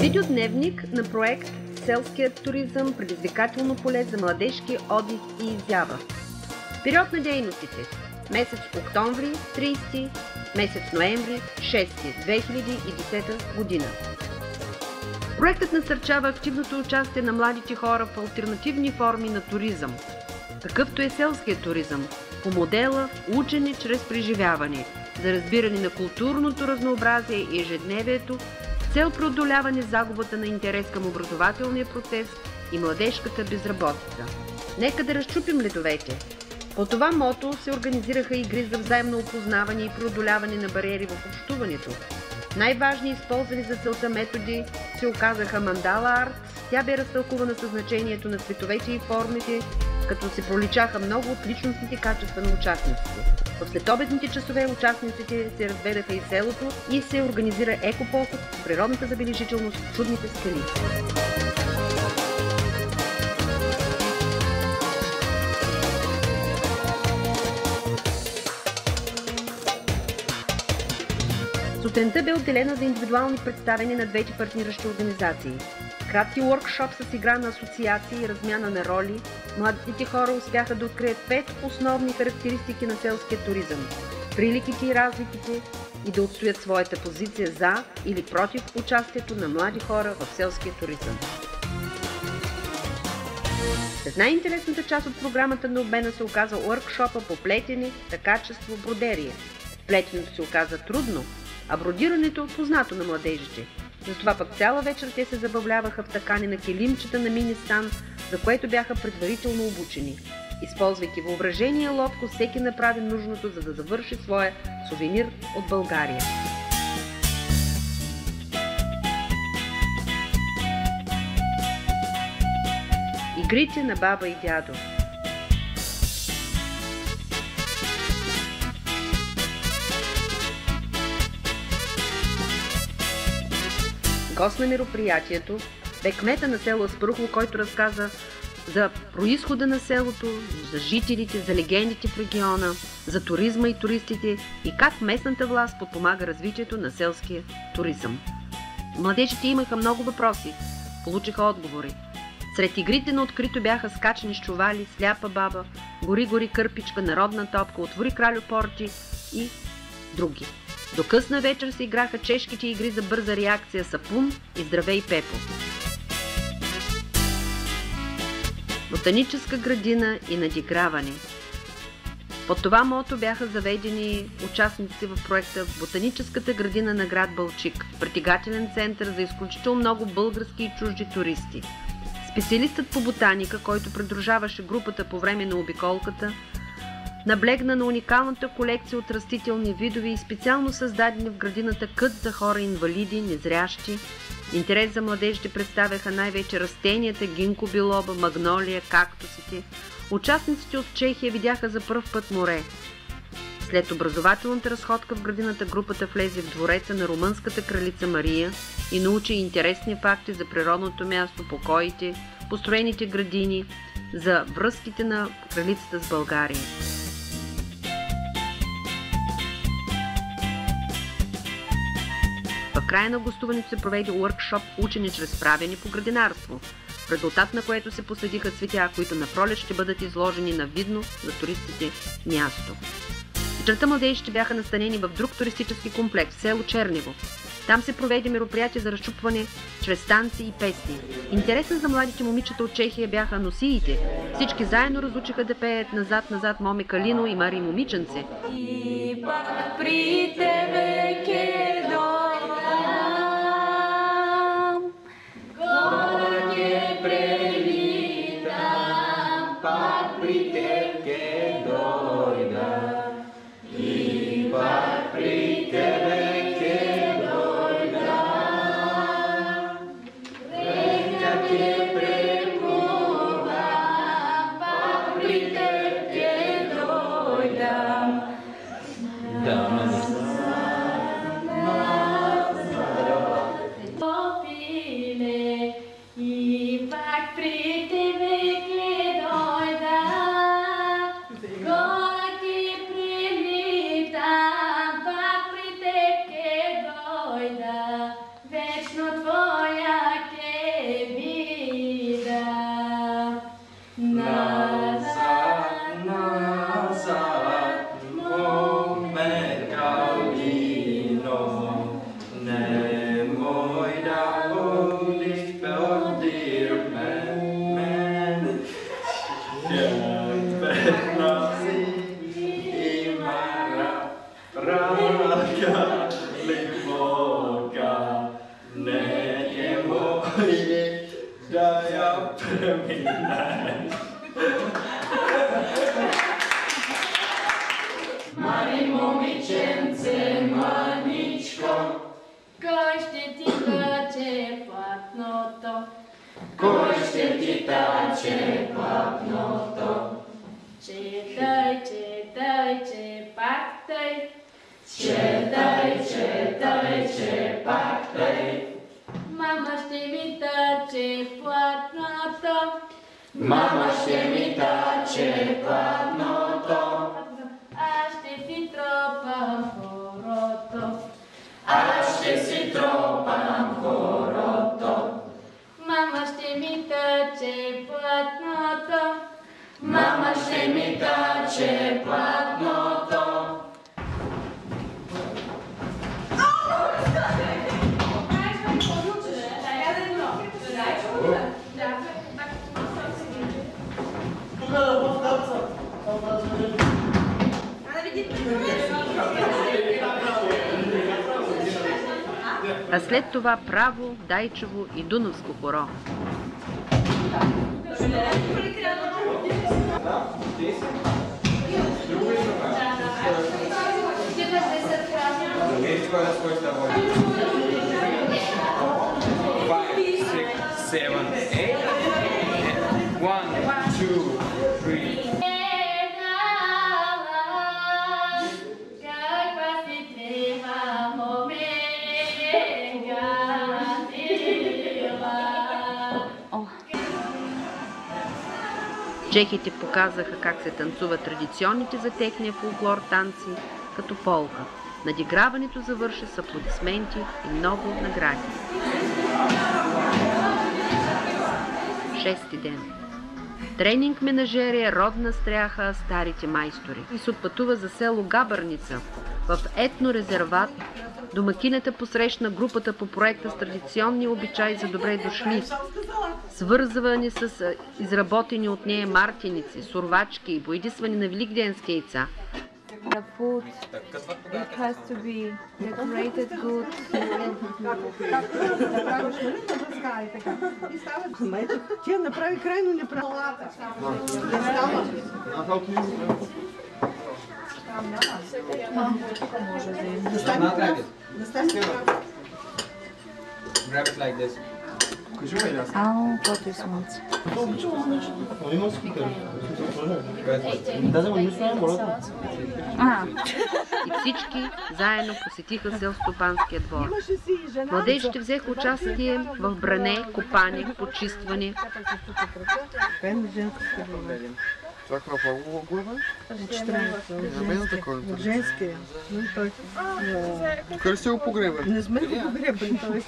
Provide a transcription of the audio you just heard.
Видеодневник на проект Селският туризъм – предизвикателно поле за младежки отдих и изява. Период на дейностите: месец октомври 30, месец ноември 6, 2010 година. Проектът насърчава активното участие на младите хора в алтернативни форми на туризъм, какъвто е селският туризъм, по модела учене чрез преживяване, за разбиране на културното разнообразие и ежедневието, с цел преодоляване загубата на интерес към образователния процес и младежката безработица. Нека да разчупим ледовете. По това мото се организираха игри за взаимно опознаване и преодоляване на бариери в общуването. Най-важни използвани за целта методи се оказаха мандала арт. Тя бе разтълкувана със значението на цветовете и формите, като се проличаха много от личностните качества на участниците. В следобедните часове участниците се разведаха из селото и се организира екопоход в природната забележителност в чудните скали. Сутринта бе отделена за индивидуални представяния на двете партниращи организации. Кратки уъркшоп с игра на асоциации и размяна на роли, младите хора успяха да открият 5 основни характеристики на селския туризъм, приликите и разликите, и да отстоят своята позиция за или против участието на млади хора в селския туризъм. След най-интересната част от програмата на обмена се оказа уъркшопа по плетене, ткачество, бродерие. Плетенето се оказа трудно, а бродирането – познато на младежите. Затова пък цяла вечер те се забавляваха в такане на килимчета на мини-стан, за което бяха предварително обучени. Използвайки въображение ловко, всеки направи нужното, за да завърши своя сувенир от България. Игрите на баба и дядо. Гост на мероприятието бе кмета на село Аспарухово, който разказа за произхода на селото, за жителите, за легендите в региона, за туризма и туристите и как местната власт подпомага развитието на селския туризъм. Младежите имаха много въпроси, получиха отговори. Сред игрите на открито бяха скачани с чували, сляпа баба, гори кърпичка, народна топка, отвори кралю порти и други. До късна вечер се играха чешките игри за бърза реакция Сапун и Здравей Пепо. Ботаническа градина и надиграване. Под това мото бяха заведени участниците в проекта в Ботаническата градина на град Балчик, притегателен център за изключително много български и чужди туристи. Специалистът по ботаника, който придружаваше групата по време на обиколката, наблегна на уникалната колекция от растителни видове и специално създадени в градината кът за хора инвалиди, незрящи. Интерес за младежите представяха най-вече растенията, гинко билоба, магнолия, кактусите. Участниците от Чехия видяха за пръв път море. След образователната разходка в градината, групата влезе в двореца на румънската кралица Мария и научи интересни факти за природното място, покоите, построените градини, за връзките на кралицата с България. В края на гостуването се проведе уъркшоп учене чрез правене по градинарство, в резултат на което се посадиха цветя, които на пролет ще бъдат изложени на видно за туристите място. Вечерта младежите бяха настанени в друг туристически комплекс в село Чернево. Там се проведе мероприятие за разчупване чрез танци и песни. Интересни за младите момичета от Чехия бяха носиите. Всички заедно разучиха да пеят назад моме Калино и Мари момиченце. И пак при тебе ке дойдам, гора ке прелитам, пак при тебе ке дойдам, и пак при тебе Мани момиченце, маничко, кой ще ти тъче платното? Кой ще ти тъче платното? Четай, четай, че пак тъй. Четай, четай, че пак тъй. Мама ще ми тъче платното. Мама ще ми тъче платното. Аз ще си тропам хорото. Аз ще си тропам хорото. Мама ще ми тъче платното. Мама ще ми тъче платното. А след това право, Дайчево и Дунавско хоро. Чехите показаха как се танцуват традиционните за техния фолклор танци, като полка. Надиграването завърши с аплодисменти и много награди. Шести ден. Тренинг менажерия родна стряха старите майстори. И се отпътува за село Габърница. В етнорезерват домакинята посрещна групата по проекта с традиционни обичаи за добре дошли, свързвани с изработени от нея мартиници, сурвачки и боядисване на великденски яйца. The food, it has to be decorated good. Тя направи крайно неправилно. Grab it like this. Каквото слънце. И всички заедно посетиха селскостопанския двор. Младежите взеха участие в бране, копане, почистване. Това каква глава е? 14. Женския. Къде сте го погребали? Не сме го погребали.